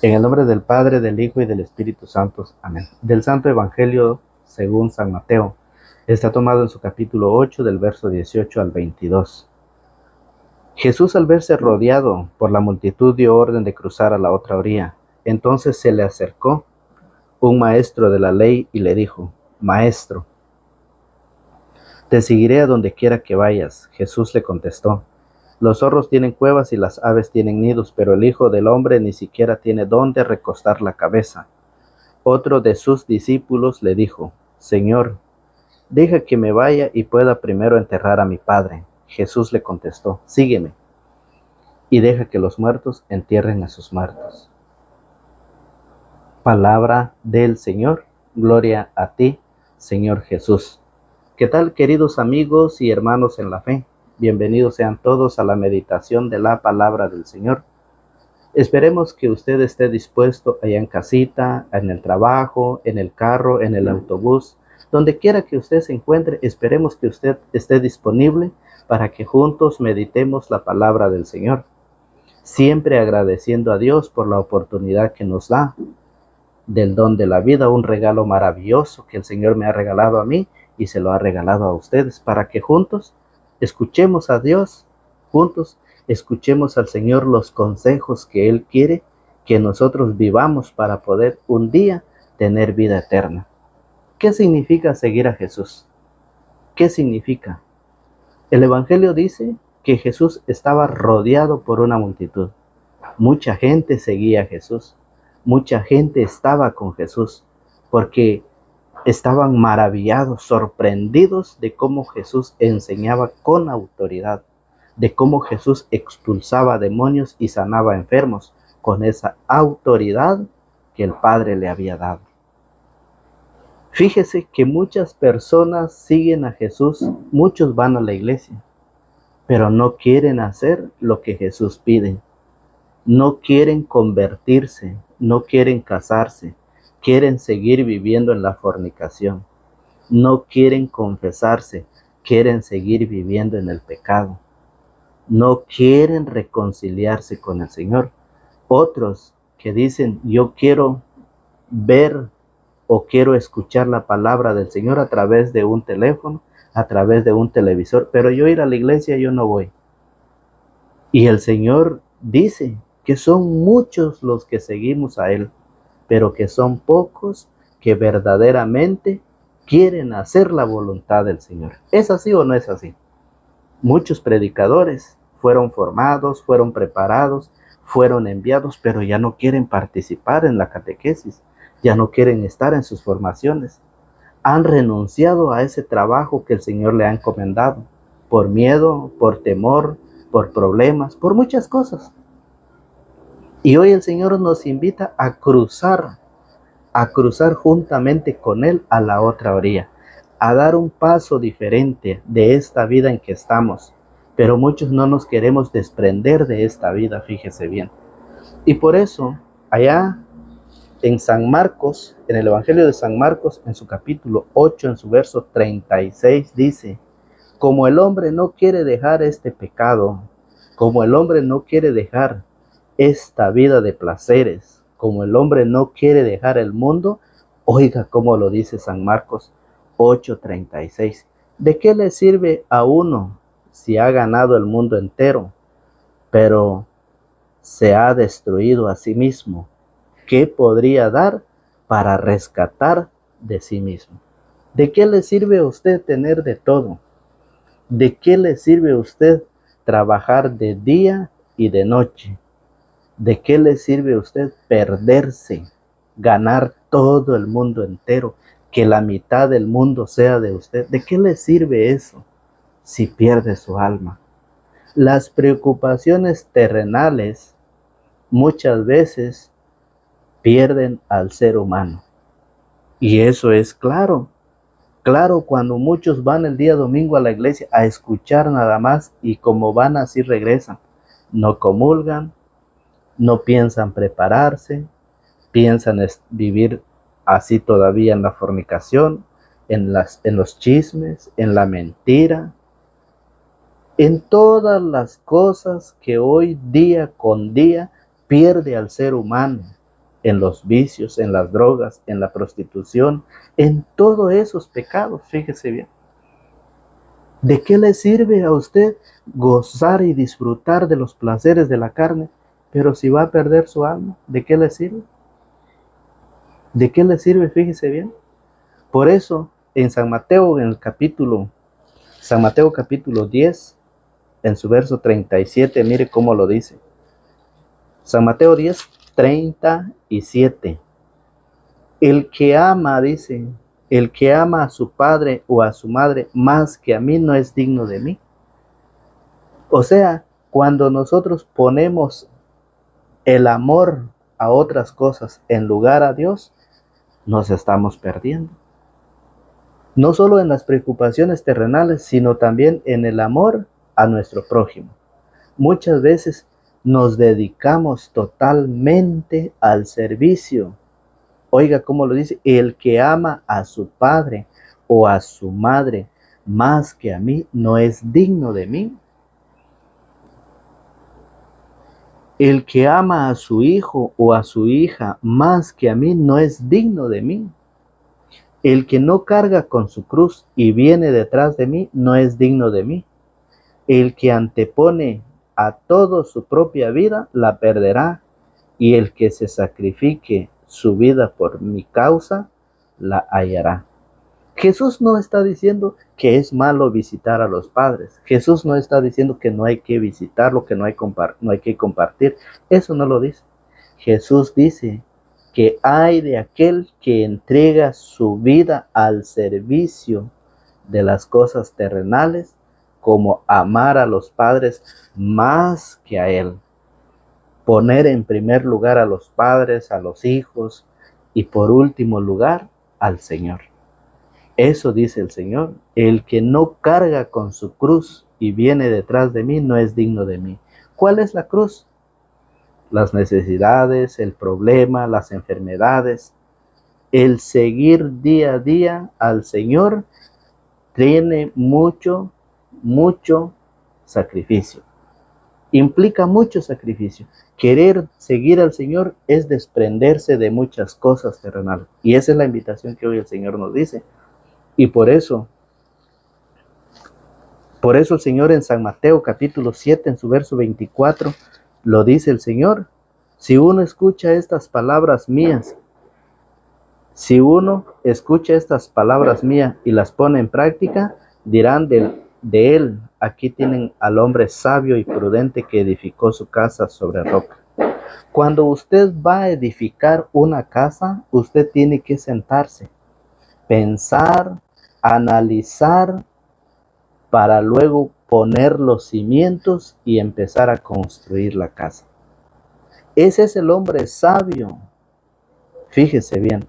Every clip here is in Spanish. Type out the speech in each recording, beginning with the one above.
En el nombre del Padre, del Hijo y del Espíritu Santo. Amén. Del Santo Evangelio según San Mateo. Está tomado en su capítulo 8, del verso 18 al 22. Jesús, al verse rodeado por la multitud, dio orden de cruzar a la otra orilla. Entonces se le acercó un maestro de la ley y le dijo: Maestro, te seguiré a donde quiera que vayas. Jesús le contestó: Los zorros tienen cuevas y las aves tienen nidos, pero el Hijo del Hombre ni siquiera tiene dónde recostar la cabeza. Otro de sus discípulos le dijo: Señor, deja que me vaya y pueda primero enterrar a mi padre. Jesús le contestó: Sígueme y deja que los muertos entierren a sus muertos. Palabra del Señor. Gloria a ti, Señor Jesús. ¿Qué tal, queridos amigos y hermanos en la fe? Bienvenidos sean todos a la meditación de la palabra del Señor. Esperemos que usted esté dispuesto allá en casita, en el trabajo, en el carro, en el autobús, donde quiera que usted se encuentre. Esperemos que usted esté disponible para que juntos meditemos la palabra del Señor, siempre agradeciendo a Dios por la oportunidad que nos da del don de la vida, un regalo maravilloso que el Señor me ha regalado a mí y se lo ha regalado a ustedes, para que juntos escuchemos a Dios, juntos escuchemos al Señor los consejos que Él quiere que nosotros vivamos para poder un día tener vida eterna. ¿Qué significa seguir a Jesús? ¿Qué significa? El Evangelio dice que Jesús estaba rodeado por una multitud. Mucha gente seguía a Jesús. Mucha gente estaba con Jesús porque estaban maravillados, sorprendidos de cómo Jesús enseñaba con autoridad, de cómo Jesús expulsaba demonios y sanaba enfermos con esa autoridad que el Padre le había dado. Fíjese que muchas personas siguen a Jesús, muchos van a la iglesia, pero no quieren hacer lo que Jesús pide. No quieren convertirse, no quieren casarse, quieren seguir viviendo en la fornicación. No quieren confesarse, quieren seguir viviendo en el pecado. No quieren reconciliarse con el Señor. Otros que dicen: yo quiero ver o quiero escuchar la palabra del Señor a través de un teléfono, a través de un televisor, pero yo ir a la iglesia yo no voy. Y el Señor dice que son muchos los que seguimos a Él, pero que son pocos que verdaderamente quieren hacer la voluntad del Señor. ¿Es así o no es así? Muchos predicadores fueron formados, fueron preparados, fueron enviados, pero ya no quieren participar en la catequesis, ya no quieren estar en sus formaciones. Han renunciado a ese trabajo que el Señor le ha encomendado, por miedo, por temor, por problemas, por muchas cosas. Y hoy el Señor nos invita a cruzar juntamente con Él a la otra orilla, a dar un paso diferente de esta vida en que estamos. Pero muchos no nos queremos desprender de esta vida, fíjese bien. Y por eso, allá en San Marcos, en el Evangelio de San Marcos, en su capítulo 8, en su verso 36, dice: como el hombre no quiere dejar este pecado, como el hombre no quiere dejar esta vida de placeres, como el hombre no quiere dejar el mundo, oiga cómo lo dice San Marcos 8:36. ¿De qué le sirve a uno si ha ganado el mundo entero, pero se ha destruido a sí mismo? ¿Qué podría dar para rescatar de sí mismo? ¿De qué le sirve a usted tener de todo? ¿De qué le sirve a usted trabajar de día y de noche? ¿De qué le sirve a usted perderse, ganar todo el mundo entero, que la mitad del mundo sea de usted? ¿De qué le sirve eso si pierde su alma? Las preocupaciones terrenales muchas veces pierden al ser humano. Y eso es claro. Claro, cuando muchos van el día domingo a la iglesia a escuchar nada más, y como van así regresan. No comulgan, no piensan prepararse, piensan vivir así todavía en la fornicación, en los chismes, en la mentira, en todas las cosas que hoy día con día pierde al ser humano. en los vicios, en las drogas, en la prostitución, en todos esos pecados, fíjese bien. ¿De qué le sirve a usted gozar y disfrutar de los placeres de la carne, pero si va a perder su alma, ¿de qué le sirve? ¿De qué le sirve? Fíjese bien. Por eso, en San Mateo, San Mateo capítulo 10, en su verso 37, mire cómo lo dice. San Mateo 10, 37. El que ama, dice, el que ama a su padre o a su madre más que a mí no es digno de mí. O sea, cuando nosotros ponemos el amor a otras cosas en lugar a Dios, nos estamos perdiendo. No solo en las preocupaciones terrenales, sino también en el amor a nuestro prójimo. Muchas veces nos dedicamos totalmente al servicio. Oiga cómo lo dice, el que ama a su padre o a su madre más que a mí no es digno de mí. El que ama a su hijo o a su hija más que a mí no es digno de mí. El que no carga con su cruz y viene detrás de mí no es digno de mí. El que antepone a todo su propia vida la perderá, y el que se sacrifique su vida por mi causa la hallará. Jesús no está diciendo que es malo visitar a los padres. Jesús no está diciendo que no hay que visitarlo, que no hay que compartir. Eso no lo dice. Jesús dice que hay de aquel que entrega su vida al servicio de las cosas terrenales, como amar a los padres más que a Él. Poner en primer lugar a los padres, a los hijos y por último lugar al Señor. Eso dice el Señor. El que no carga con su cruz y viene detrás de mí no es digno de mí. ¿Cuál es la cruz? Las necesidades, el problema, las enfermedades. El seguir día a día al Señor tiene mucho sacrificio. Implica mucho sacrificio. Querer seguir al Señor es desprenderse de muchas cosas terrenales. Y esa es la invitación que hoy el Señor nos dice. Y por eso el Señor en San Mateo capítulo 7, en su verso 24, lo dice el Señor. Si uno escucha estas palabras mías y las pone en práctica, dirán de él, aquí tienen al hombre sabio y prudente que edificó su casa sobre roca. Cuando usted va a edificar una casa, usted tiene que sentarse, pensar, analizar, para luego poner los cimientos y empezar a construir la casa. Ese es el hombre sabio. Fíjese bien.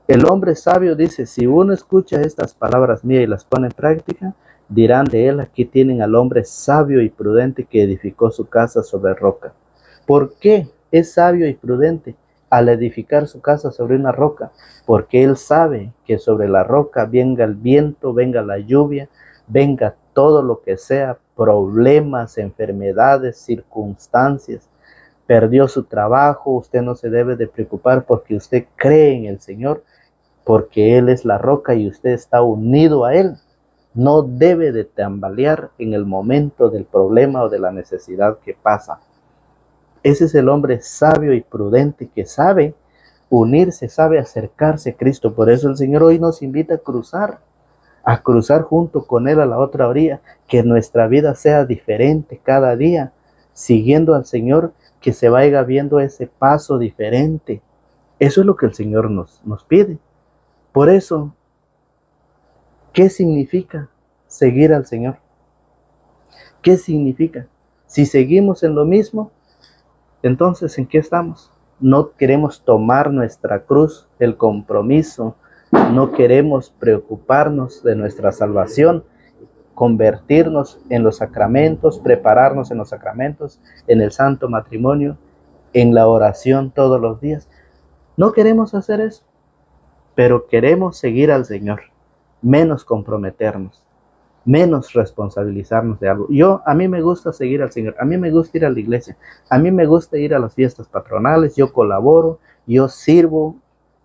El hombre sabio dice, si uno escucha estas palabras mías y las pone en práctica, dirán de él, aquí tienen al hombre sabio y prudente que edificó su casa sobre roca. ¿Por qué es sabio y prudente al edificar su casa sobre una roca? Porque él sabe que sobre la roca venga el viento, venga la lluvia, venga todo lo que sea, problemas, enfermedades, circunstancias. Perdió su trabajo, usted no se debe de preocupar porque usted cree en el Señor, porque Él es la roca y usted está unido a Él. No debe de tambalear en el momento del problema o de la necesidad que pasa. Ese es el hombre sabio y prudente que sabe unirse, sabe acercarse a Cristo. Por eso el Señor hoy nos invita a cruzar junto con Él a la otra orilla, que nuestra vida sea diferente cada día, siguiendo al Señor, que se vaya viendo ese paso diferente. Eso es lo que el Señor nos pide. Por eso, ¿qué significa seguir al Señor? ¿Qué significa? Si seguimos en lo mismo, entonces ¿en qué estamos? No queremos tomar nuestra cruz, el compromiso, no queremos preocuparnos de nuestra salvación, convertirnos en los sacramentos, prepararnos en los sacramentos, en el santo matrimonio, en la oración todos los días. No queremos hacer eso, pero queremos seguir al Señor, menos comprometernos. menos responsabilizarnos de algo. A mí me gusta seguir al Señor, a mí me gusta ir a la iglesia, a mí me gusta ir a las fiestas patronales, yo colaboro, yo sirvo,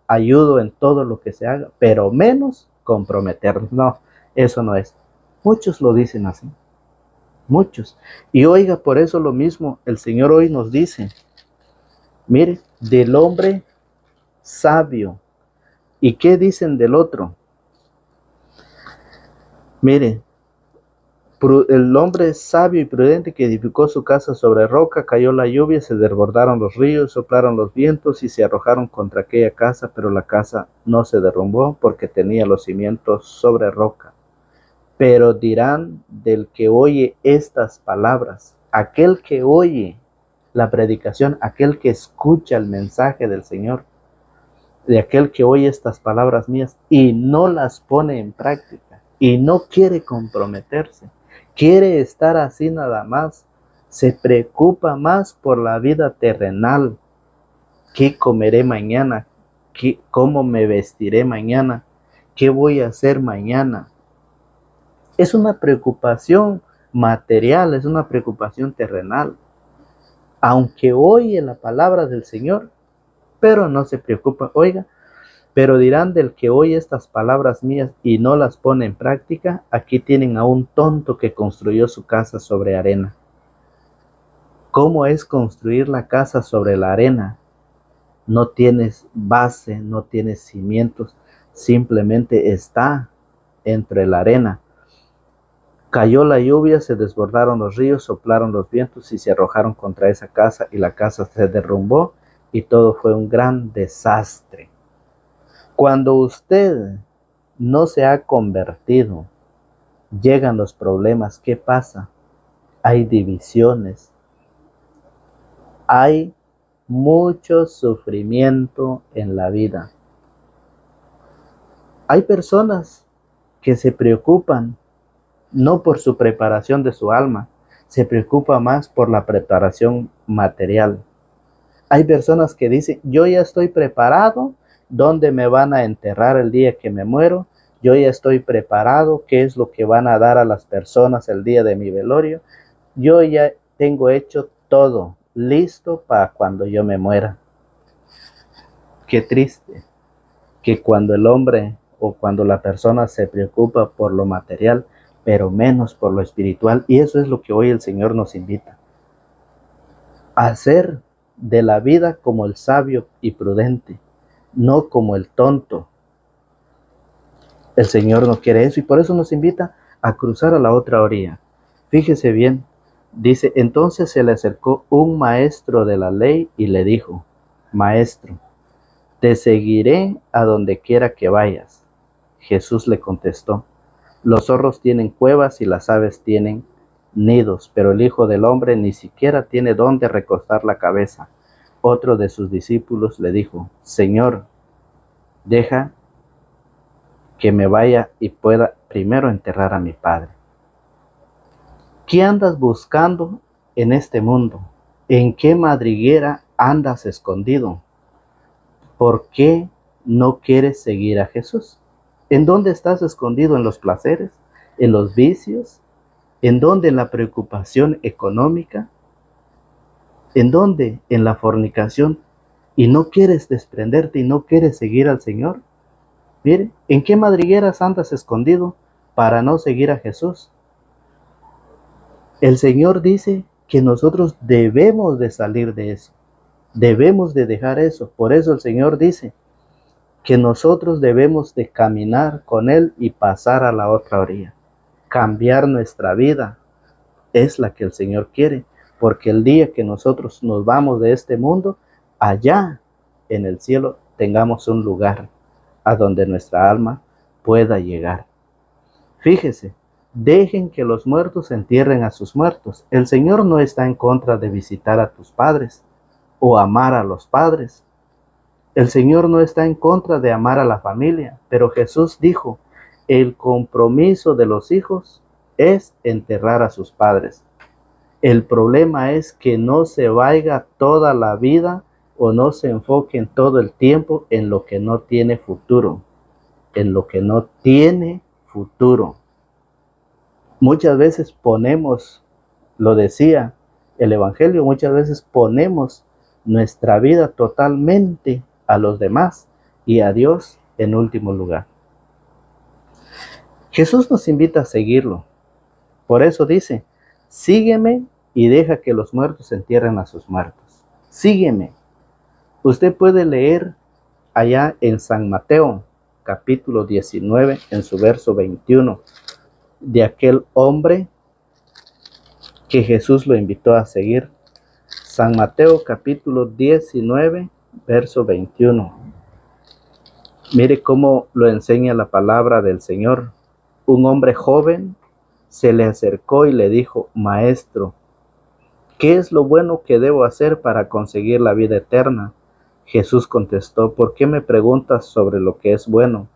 ayudo en todo lo que se haga, pero menos comprometernos. No, eso no es. Muchos lo dicen así, muchos. Y oiga, por eso lo mismo el Señor hoy nos dice, mire, del hombre sabio. ¿Y qué dicen del otro? Mire, el hombre sabio y prudente que edificó su casa sobre roca, cayó la lluvia, se desbordaron los ríos, soplaron los vientos y se arrojaron contra aquella casa, pero la casa no se derrumbó porque tenía los cimientos sobre roca. Pero dirán del que oye estas palabras, aquel que oye la predicación, aquel que escucha el mensaje del Señor, de aquel que oye estas palabras mías y no las pone en práctica y no quiere comprometerse, quiere estar así nada más, se preocupa más por la vida terrenal, qué comeré mañana, cómo me vestiré mañana, qué voy a hacer mañana. Es una preocupación material, es una preocupación terrenal. Aunque oye la palabra del Señor, pero no se preocupa. Oiga, pero dirán del que oye estas palabras mías y no las pone en práctica, aquí tienen a un tonto que construyó su casa sobre arena. ¿Cómo es construir la casa sobre la arena? No tienes base, no tienes cimientos, simplemente está entre la arena. Cayó la lluvia, se desbordaron los ríos, soplaron los vientos y se arrojaron contra esa casa y la casa se derrumbó y todo fue un gran desastre. Cuando usted no se ha convertido, llegan los problemas. ¿Qué pasa? Hay divisiones, hay mucho sufrimiento en la vida. Hay personas que se preocupan no por su preparación de su alma, se preocupa más por la preparación material. Hay personas que dicen, yo ya estoy preparado, ¿dónde me van a enterrar el día que me muero? Yo ya estoy preparado, ¿qué es lo que van a dar a las personas el día de mi velorio? Yo ya tengo hecho todo, listo para cuando yo me muera. Qué triste que cuando el hombre o cuando la persona se preocupa por lo material, pero menos por lo espiritual, y eso es lo que hoy el Señor nos invita. A hacer de la vida como el sabio y prudente, no como el tonto. El Señor no quiere eso y por eso nos invita a cruzar a la otra orilla. Fíjese bien, dice, entonces se le acercó un maestro de la ley y le dijo, Maestro, te seguiré a donde quiera que vayas. Jesús le contestó, los zorros tienen cuevas y las aves tienen nidos, pero el Hijo del Hombre ni siquiera tiene dónde recostar la cabeza. Otro de sus discípulos le dijo, Señor, deja que me vaya y pueda primero enterrar a mi padre. ¿Qué andas buscando en este mundo? ¿En qué madriguera andas escondido? ¿Por qué no quieres seguir a Jesús? ¿En dónde estás escondido? ¿En los placeres? ¿En los vicios? ¿En dónde? ¿En la preocupación económica? ¿En dónde? ¿En la fornicación? ¿Y no quieres desprenderte y no quieres seguir al Señor? Mire, ¿en qué madrigueras andas escondido para no seguir a Jesús? El Señor dice que nosotros debemos de salir de eso. Debemos de dejar eso. Por eso el Señor dice que nosotros debemos de caminar con Él y pasar a la otra orilla. Cambiar nuestra vida es la que el Señor quiere, porque el día que nosotros nos vamos de este mundo, allá en el cielo tengamos un lugar a donde nuestra alma pueda llegar. Fíjese, dejen que los muertos entierren a sus muertos. El Señor no está en contra de visitar a tus padres o amar a los padres. El Señor no está en contra de amar a la familia, pero Jesús dijo, el compromiso de los hijos es enterrar a sus padres. El problema es que no se vaya toda la vida o no se enfoque en todo el tiempo en lo que no tiene futuro, en lo que no tiene futuro. Muchas veces ponemos, lo decía el Evangelio, muchas veces ponemos nuestra vida totalmente a los demás y a Dios en último lugar. Jesús nos invita a seguirlo. Por eso dice, sígueme y deja que los muertos entierren a sus muertos. Sígueme. Usted puede leer allá en San Mateo, capítulo 19, en su verso 21, de aquel hombre que Jesús lo invitó a seguir. San Mateo, capítulo 19, verso 21. Mire cómo lo enseña la palabra del Señor. Un hombre joven se le acercó y le dijo, Maestro, ¿qué es lo bueno que debo hacer para conseguir la vida eterna? Jesús contestó, ¿por qué me preguntas sobre lo que es bueno?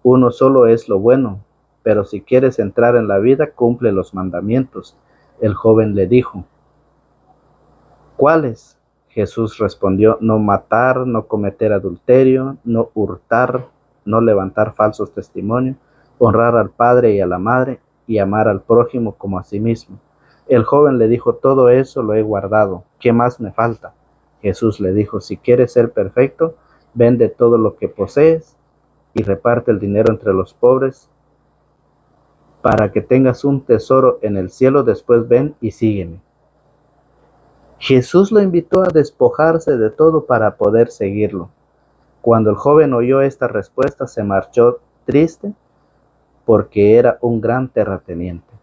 Uno solo es lo bueno, pero si quieres entrar en la vida, cumple los mandamientos. El joven le dijo, ¿cuáles? Jesús respondió, no matar, no cometer adulterio, no hurtar, no levantar falsos testimonios, honrar al padre y a la madre, y amar al prójimo como a sí mismo. El joven le dijo, todo eso lo he guardado, ¿qué más me falta? Jesús le dijo, si quieres ser perfecto, vende todo lo que posees y reparte el dinero entre los pobres, para que tengas un tesoro en el cielo, después ven y sígueme. Jesús lo invitó a despojarse de todo para poder seguirlo. Cuando el joven oyó esta respuesta, se marchó triste porque era un gran terrateniente.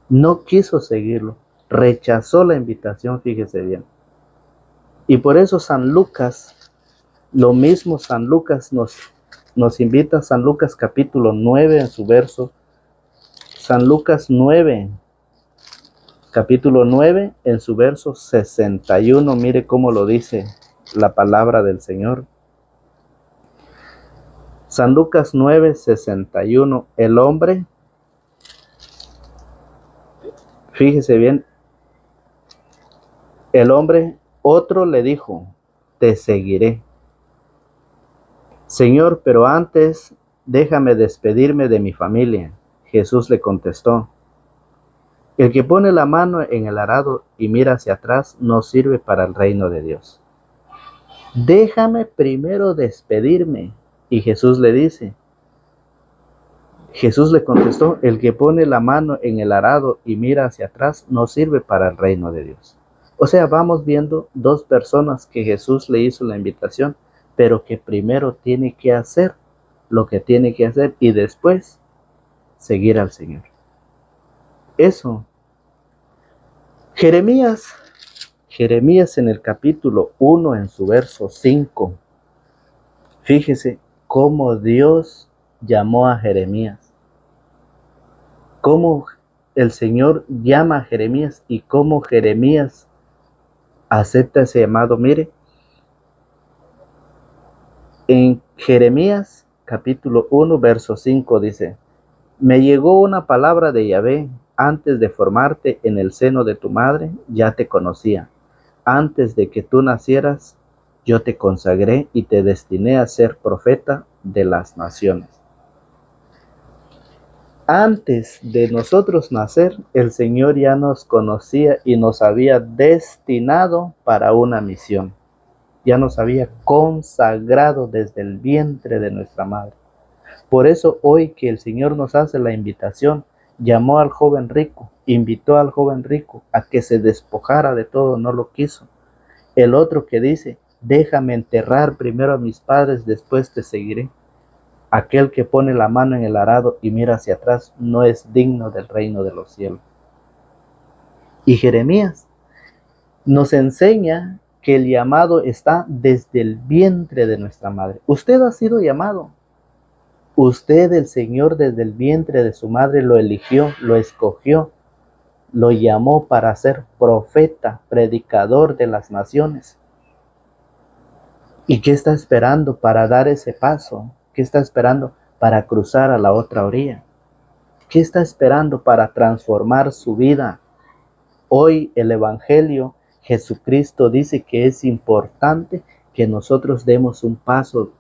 No quiso seguirlo, rechazó la invitación, fíjese bien. Y por eso San Lucas, lo mismo San Lucas nos invita, San Lucas capítulo 9 en su verso, San Lucas 9, capítulo 9 en su verso 61, mire cómo lo dice la palabra del Señor. San Lucas 9, 61, el hombre, fíjese bien, el hombre, otro le dijo, te seguiré. Señor, pero antes déjame despedirme de mi familia. Jesús le contestó, el que pone la mano en el arado y mira hacia atrás no sirve para el reino de Dios. Déjame primero despedirme. Y Jesús le contestó, el que pone la mano en el arado y mira hacia atrás no sirve para el reino de Dios. O sea, vamos viendo dos personas que Jesús le hizo la invitación, pero que primero tiene que hacer lo que tiene que hacer y después seguir al Señor. Eso. Jeremías en el capítulo 1, en su verso 5. Fíjese cómo Dios llamó a Jeremías. Cómo el Señor llama a Jeremías y cómo Jeremías acepta ese llamado. Mire, en Jeremías capítulo 1, verso 5 dice, me llegó una palabra de Yahvé, antes de formarte en el seno de tu madre, ya te conocía. Antes de que tú nacieras, yo te consagré y te destiné a ser profeta de las naciones. Antes de nosotros nacer, el Señor ya nos conocía y nos había destinado para una misión. Ya nos había consagrado desde el vientre de nuestra madre. Por eso hoy que el Señor nos hace la invitación, llamó al joven rico, invitó al joven rico a que se despojara de todo, no lo quiso. El otro que dice, déjame enterrar primero a mis padres, después te seguiré. Aquel que pone la mano en el arado y mira hacia atrás no es digno del reino de los cielos. Y Jeremías nos enseña que el llamado está desde el vientre de nuestra madre. Usted ha sido llamado. Usted, el Señor, desde el vientre de su madre lo eligió, lo escogió, lo llamó para ser profeta, predicador de las naciones. ¿Y qué está esperando para dar ese paso? ¿Qué está esperando para cruzar a la otra orilla? ¿Qué está esperando para transformar su vida? Hoy el Evangelio, Jesucristo dice que es importante que nosotros demos un paso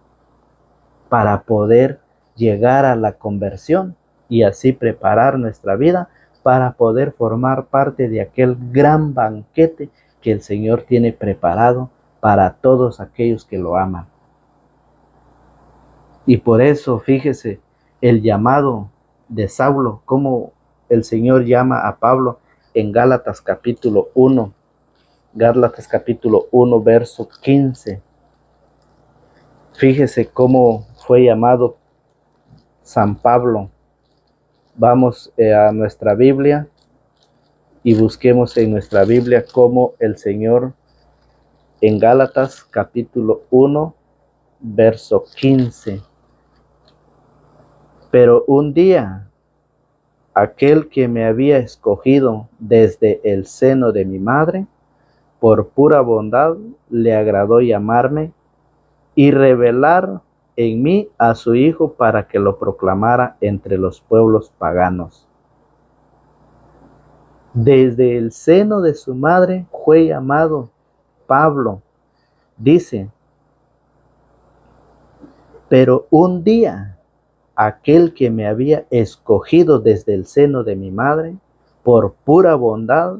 para poder llegar a la conversión y así preparar nuestra vida para poder formar parte de aquel gran banquete que el Señor tiene preparado para todos aquellos que lo aman. Y por eso, fíjese, el llamado de Saulo, como el Señor llama a Pablo en Gálatas capítulo 1, verso 15. Fíjese cómo fue llamado San Pablo. Vamos a nuestra Biblia y busquemos en nuestra Biblia cómo el Señor en Gálatas capítulo 1, verso 15. Pero un día, aquel que me había escogido desde el seno de mi madre, por pura bondad le agradó llamarme y revelar en mí a su Hijo para que lo proclamara entre los pueblos paganos. Desde el seno de su madre fue llamado Pablo. Dice, pero un día aquel que me había escogido desde el seno de mi madre, por pura bondad,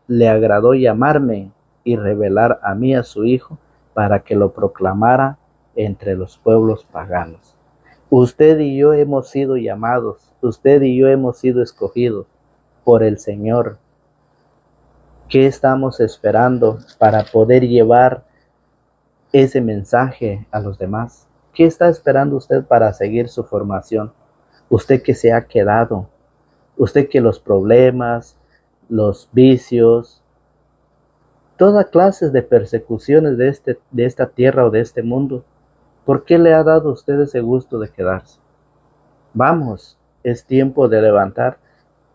le agradó llamarme y revelar a mí a su Hijo para que lo proclamara entre los pueblos paganos. Usted y yo hemos sido llamados, usted y yo hemos sido escogidos por el Señor. ¿Qué estamos esperando para poder llevar ese mensaje a los demás? ¿Qué está esperando usted para seguir su formación? Usted que se ha quedado, usted que los problemas, los vicios, toda clase de persecuciones de esta tierra o de este mundo, ¿por qué le ha dado a usted ese gusto de quedarse? Vamos, es tiempo de levantar,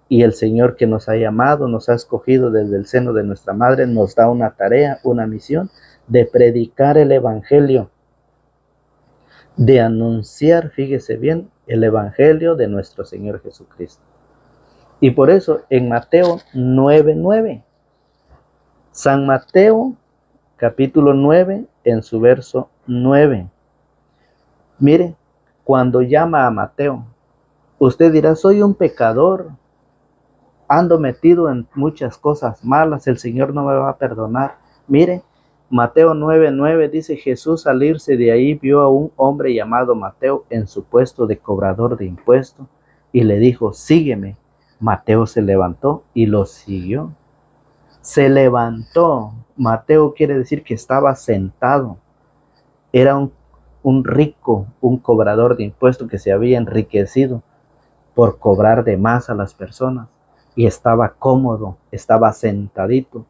y el Señor que nos ha llamado, nos ha escogido desde el seno de nuestra madre, nos da una tarea, una misión de predicar el Evangelio, de anunciar, fíjese bien, el Evangelio de nuestro Señor Jesucristo. Y por eso en Mateo 9:9, San Mateo capítulo 9 en su verso 9. Mire, cuando llama a Mateo, usted dirá, soy un pecador, ando metido en muchas cosas malas, el Señor no me va a perdonar. Mire, Mateo 9:9 dice, Jesús al irse de ahí vio a un hombre llamado Mateo en su puesto de cobrador de impuestos y le dijo, sígueme. Mateo se levantó y lo siguió. Se levantó. Mateo quiere decir que estaba sentado. Era un rico, un cobrador de impuestos que se había enriquecido por cobrar de más a las personas. Y estaba cómodo, estaba sentadito,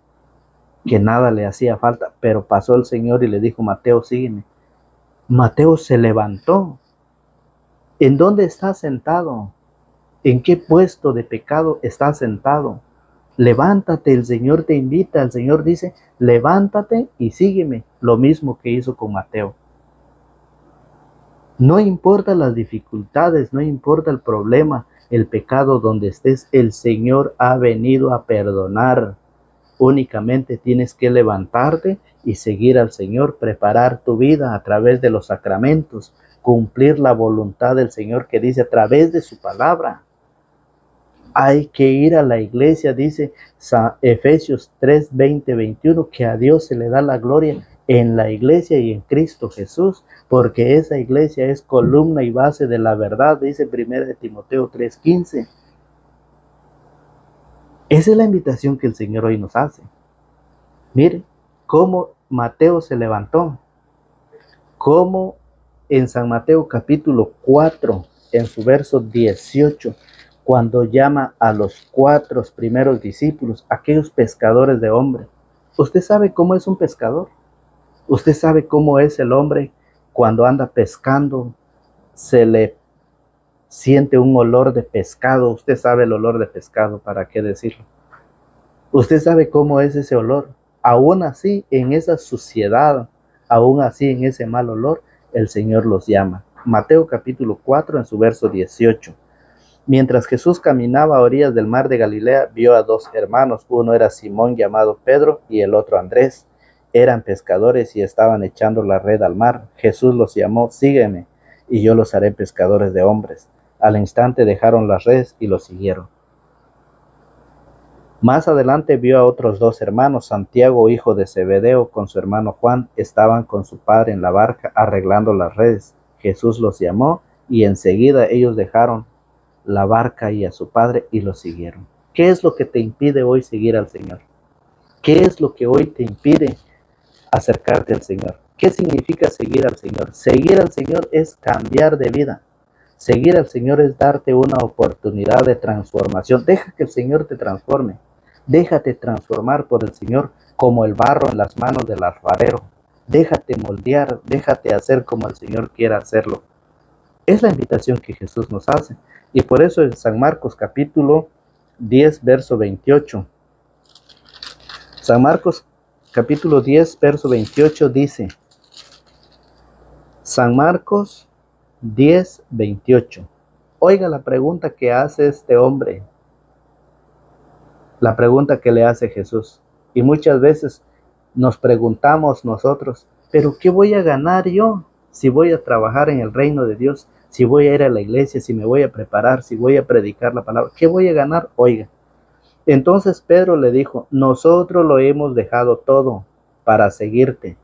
que nada le hacía falta. Pero pasó el Señor y le dijo, Mateo, sígueme. Mateo se levantó. ¿En dónde está sentado? ¿En qué puesto de pecado está sentado? Levántate, el Señor te invita, el Señor dice, levántate y sígueme, lo mismo que hizo con Mateo. No importa las dificultades, no importa el problema, el pecado donde estés, el Señor ha venido a perdonar. Únicamente tienes que levantarte y seguir al Señor, preparar tu vida a través de los sacramentos, cumplir la voluntad del Señor que dice a través de su palabra. Hay que ir a la iglesia, dice Efesios 3, 20, 21, que a Dios se le da la gloria en la iglesia y en Cristo Jesús, porque esa iglesia es columna y base de la verdad, dice 1 Timoteo 3, 15. Esa es la invitación que el Señor hoy nos hace. Mire cómo Mateo se levantó, cómo en San Mateo capítulo 4, en su verso 18, cuando llama a los 4 primeros discípulos, aquellos pescadores de hombres. ¿Usted sabe cómo es un pescador? ¿Usted sabe cómo es el hombre cuando anda pescando? Se le siente un olor de pescado. Usted sabe el olor de pescado, ¿para qué decirlo? Usted sabe cómo es ese olor. Aún así, en esa suciedad, aún así en ese mal olor, el Señor los llama. Mateo capítulo 4 en su verso 18. Mientras Jesús caminaba a orillas del mar de Galilea, vio a 2 hermanos. Uno era Simón llamado Pedro y el otro Andrés. Eran pescadores y estaban echando la red al mar. Jesús los llamó, sígueme, y yo los haré pescadores de hombres. Al instante dejaron las redes y los siguieron. Más adelante vio a otros dos hermanos, Santiago, hijo de Zebedeo, con su hermano Juan, estaban con su padre en la barca arreglando las redes. Jesús los llamó y enseguida ellos dejaron la barca y a su padre y lo siguieron. ¿Qué es lo que te impide hoy seguir al Señor? ¿Qué es lo que hoy te impide acercarte al Señor? ¿Qué significa seguir al Señor? Seguir al Señor es cambiar de vida. Seguir al Señor es darte una oportunidad de transformación. Deja que el Señor te transforme. Déjate transformar por el Señor como el barro en las manos del alfarero. Déjate moldear, déjate hacer como el Señor quiera hacerlo. Es la invitación que Jesús nos hace. Y por eso en San Marcos capítulo 10, verso 28. San Marcos capítulo 10, verso 28 dice, San Marcos 10, 28. Oiga la pregunta que hace este hombre, la pregunta que le hace Jesús. Y muchas veces nos preguntamos nosotros, ¿pero qué voy a ganar yo si voy a trabajar en el reino de Dios? Si voy a ir a la iglesia, si me voy a preparar, si voy a predicar la palabra, ¿qué voy a ganar? Oiga. Entonces Pedro le dijo, nosotros lo hemos dejado todo para seguirte.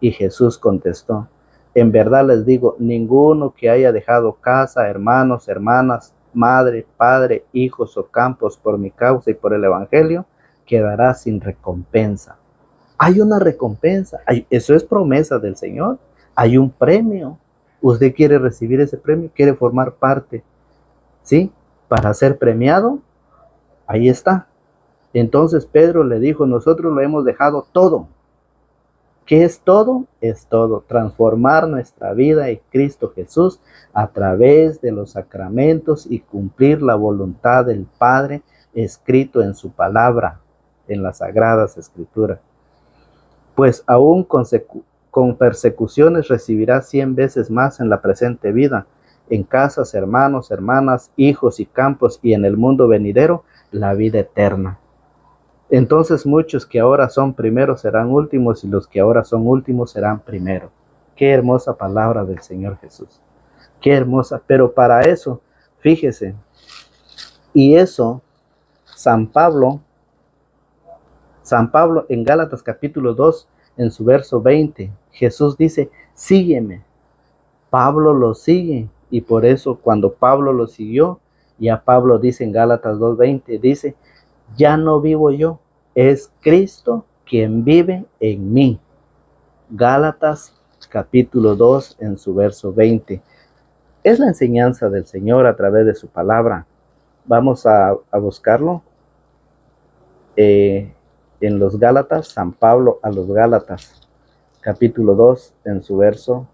Y Jesús contestó, en verdad les digo, ninguno que haya dejado casa, hermanos, hermanas, madre, padre, hijos o campos por mi causa y por el evangelio, quedará sin recompensa. Hay una recompensa, eso es promesa del Señor, hay un premio. ¿Usted quiere recibir ese premio? ¿Quiere formar parte? ¿Sí? Para ser premiado, ahí está. Entonces Pedro le dijo, nosotros lo hemos dejado todo. ¿Qué es todo? Es todo. Transformar nuestra vida en Cristo Jesús a través de los sacramentos y cumplir la voluntad del Padre escrito en su palabra, en las Sagradas Escrituras. Pues aún con persecuciones recibirás 100 veces más en la presente vida, en casas, hermanos, hermanas, hijos y campos, y en el mundo venidero, la vida eterna. Entonces muchos que ahora son primeros serán últimos, y los que ahora son últimos serán primeros. Qué hermosa palabra del Señor Jesús. Qué hermosa. Pero para eso, fíjese, y eso, San Pablo en Gálatas capítulo 2, en su verso 20, Jesús dice, sígueme. Pablo lo sigue, y por eso cuando Pablo lo siguió, ya Pablo dice en Gálatas 2:20, dice, ya no vivo yo, es Cristo quien vive en mí. Gálatas capítulo 2 en su verso 20. Es la enseñanza del Señor a través de su palabra. Vamos a buscarlo en los Gálatas, San Pablo a los Gálatas, capítulo 2 en su verso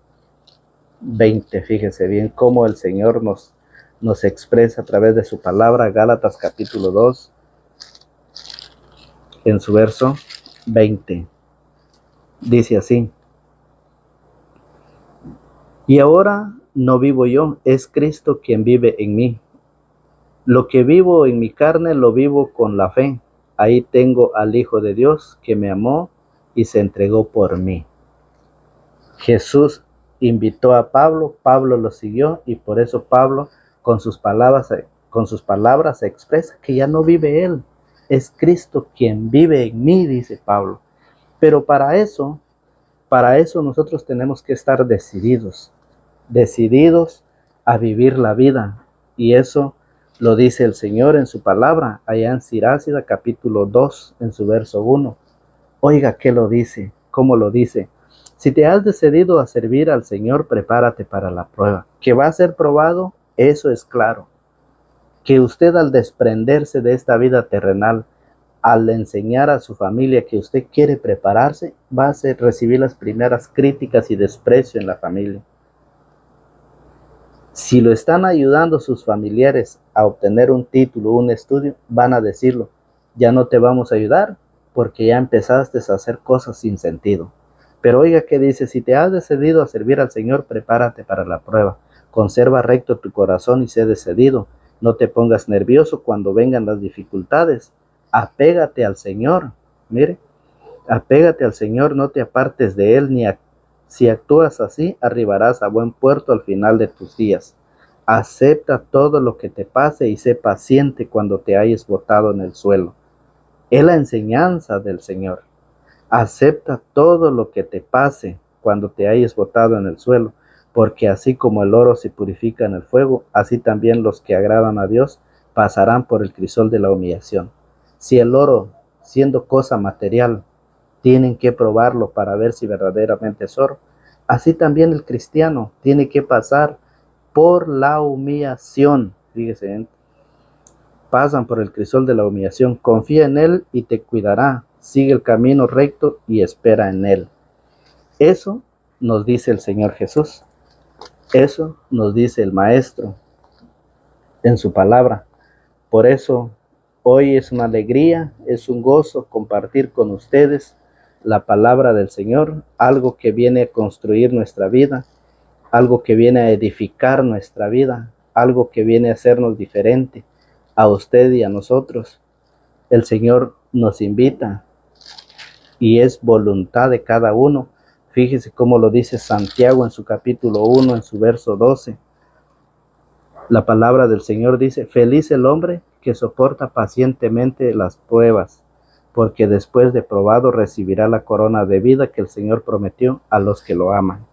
20. Fíjese bien cómo el Señor nos expresa a través de su palabra. Gálatas capítulo 2 en su verso 20. Dice así, y ahora no vivo yo, es Cristo quien vive en mí. Lo que vivo en mi carne lo vivo con la fe. Ahí tengo al Hijo de Dios que me amó y se entregó por mí. Jesús invitó a Pablo, Pablo lo siguió, y por eso Pablo con sus palabras expresa que ya no vive él, es Cristo quien vive en mí, dice Pablo. Pero para eso nosotros tenemos que estar decididos a vivir la vida, y eso lo dice el Señor en su palabra, allá en Siracida capítulo 2, en su verso 1. Oiga, ¿qué lo dice? ¿Cómo lo dice? Si te has decidido a servir al Señor, prepárate para la prueba. Que va a ser probado, eso es claro. Que usted al desprenderse de esta vida terrenal, al enseñar a su familia que usted quiere prepararse, va a recibir las primeras críticas y desprecio en la familia. Si lo están ayudando sus familiares a obtener un título, un estudio, van a decirlo, ya no te vamos a ayudar porque ya empezaste a hacer cosas sin sentido. Pero oiga que dice, si te has decidido a servir al Señor, prepárate para la prueba. Conserva recto tu corazón y sé decidido. No te pongas nervioso cuando vengan las dificultades. Apégate al Señor. Mire, apégate al Señor, no te apartes de Él, si actúas así, arribarás a buen puerto al final de tus días. Acepta todo lo que te pase y sé paciente cuando te hayas botado en el suelo. Es la enseñanza del Señor. Acepta todo lo que te pase cuando te hayas botado en el suelo, porque así como el oro se purifica en el fuego, así también los que agradan a Dios pasarán por el crisol de la humillación. Si el oro, siendo cosa material, tienen que probarlo para ver si verdaderamente es oro, así también el cristiano tiene que pasar por la humillación. Fíjese, pasan por el crisol de la humillación. Confía en Él y te cuidará. Sigue el camino recto y espera en Él. Eso nos dice el Señor Jesús. Eso nos dice el Maestro en su palabra. Por eso hoy es una alegría, es un gozo compartir con ustedes la palabra del Señor, algo que viene a construir nuestra vida, algo que viene a edificar nuestra vida, algo que viene a hacernos diferente a usted y a nosotros. El Señor nos invita y es voluntad de cada uno. Fíjese cómo lo dice Santiago en su capítulo 1, en su verso 12. La palabra del Señor dice: feliz el hombre que soporta pacientemente las pruebas, porque después de probado recibirá la corona de vida que el Señor prometió a los que lo aman.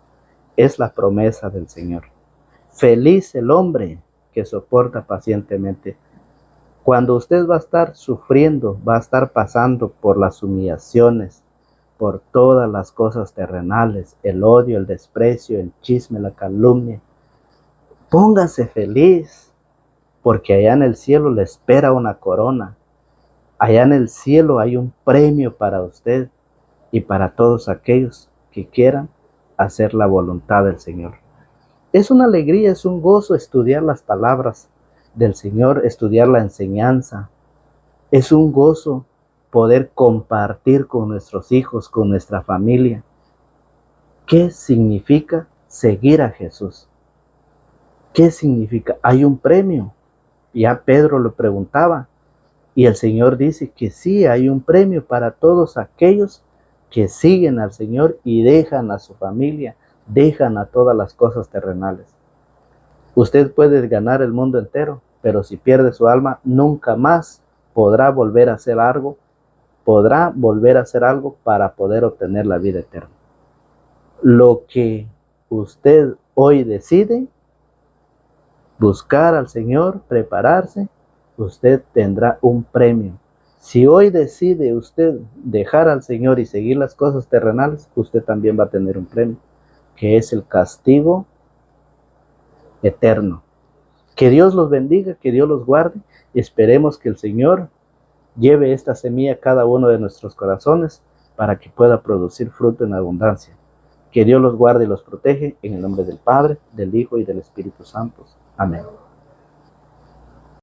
Es la promesa del Señor. Feliz el hombre que soporta pacientemente. Cuando usted va a estar sufriendo, va a estar pasando por las humillaciones, por todas las cosas terrenales, el odio, el desprecio, el chisme, la calumnia, póngase feliz, porque allá en el cielo le espera una corona. Allá en el cielo hay un premio para usted y para todos aquellos que quieran hacer la voluntad del Señor. Es una alegría, es un gozo estudiar las palabras del Señor, estudiar la enseñanza. Es un gozo poder compartir con nuestros hijos, con nuestra familia. ¿Qué significa seguir a Jesús? ¿Qué significa? Hay un premio. Ya Pedro lo preguntaba y el Señor dice que sí, hay un premio para todos aquellos que siguen al Señor y dejan a su familia, dejan a todas las cosas terrenales. Usted puede ganar el mundo entero, pero si pierde su alma, nunca más podrá volver a hacer algo, para poder obtener la vida eterna. Lo que usted hoy decide, buscar al Señor, prepararse, usted tendrá un premio. Si hoy decide usted dejar al Señor y seguir las cosas terrenales, usted también va a tener un premio, que es el castigo eterno. Que Dios los bendiga, que Dios los guarde. Esperemos que el Señor lleve esta semilla a cada uno de nuestros corazones para que pueda producir fruto en abundancia. Que Dios los guarde y los protege en el nombre del Padre, del Hijo y del Espíritu Santo. Amén.